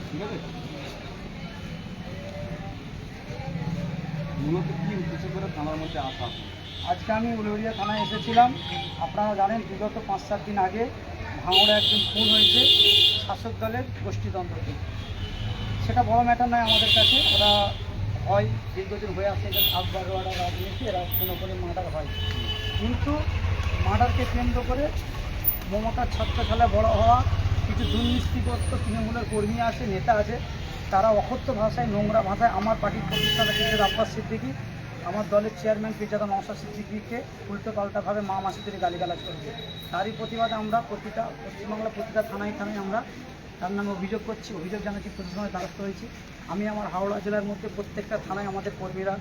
ঠিক আছে? মূলত কি উদ্দেশ্য করে থানার মধ্যে আসা? আজকে আমি উলুবেড়িয়া থানায় এসেছিলাম। আপনারা জানেন বিগত 5-7 দিন আগে ভাঙড়ে একজন খুন হয়েছে শাসক দলের গোষ্ঠীদ্বন্দ্বতে। সেটা বড় ম্যাটার নয় আমাদের কাছে, ওরা হয় দীর্ঘদিন হয়ে আসছে, এটা 10-12 রাজনীতি, এরা কোনো মার্ডার হয়। কিন্তু মার্ডারকে কেন্দ্র করে মমতার ছত্রছায়ায় বড় হওয়া কিছু দুর্নীতিগ্রস্ত তৃণমূলের কর্মী আছে, নেতা আছে, তারা অকথ্য ভাষায়, নোংরা ভাষায় আমার পার্টির প্রতিষ্ঠাতা পীর আব্বাস সিদ্দিকী, আমার দলের চেয়ারম্যান পীরজাদা নওশাদ সিদ্দিকীকে উল্টো পাল্টাভাবে মা মাসিদের গালিগালাজ করেছে। তারই প্রতিবাদে আমরা পশ্চিমবাংলার প্রতিটা থানায় আমরা তার নামে অভিযোগ করছি, অভিযোগ জানাচ্ছি, প্রশাসনের দ্বারস্থ হয়েছি। আমি আমার হাওড়া জেলার মধ্যে প্রত্যেকটা থানায় আমাদের কর্মীরা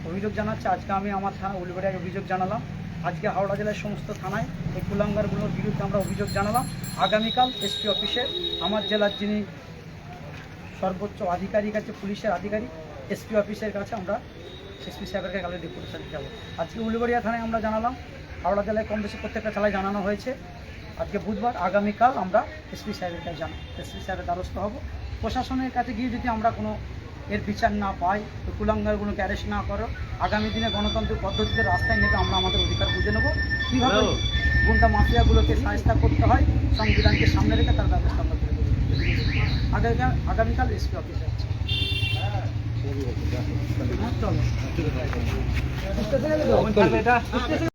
অভিযোগ জানাচ্ছে। আজকে আমি আমার থানা উলুবেড়িয়ায় অভিযোগ জানালাম। আজকে হাওড়া জেলার সমস্ত থানায় এই কুলাঙ্গারগুলোর বিরুদ্ধে আমরা অভিযোগ জানালাম। আগামীকাল এসপি অফিসে আমার জেলার যিনি সর্বোচ্চ আধিকারিক আছে, পুলিশের আধিকারিক, এসপি অফিসের কাছে আমরা এসপি সাহেবের কাছে কালে ডেপুটেশন যাবো। আজকে উলুবেড়িয়া থানায় আমরা জানালাম, হাওড়া জেলায় কম বেশি প্রত্যেকটা থানায় জানানো হয়েছে। আজকে বুধবার, আগামীকাল আমরা এসপি সাহেবের কাছে এসপি সাহেবের দ্বারস্থ হব। প্রশাসনের কাছে গিয়ে যদি আমরা কোনো এর বিচার না পাই, তো কুলাঙ্গারগুলোকে অ্যারেস্ট না করো, আগামী দিনে গণতান্ত্রিক পদ্ধতিতে রাস্তায় নেবে আমরা আমাদের অধিকার বুঝে নেব। কীভাবে গুন্ডা মাফিয়াগুলোকে সাহায্য করতে হয় সংবিধানকে সামনে রেখে তার ব্যবস্থা আমরা করে দেবো। আগামীকাল এসপি অফিসে আছে। চলো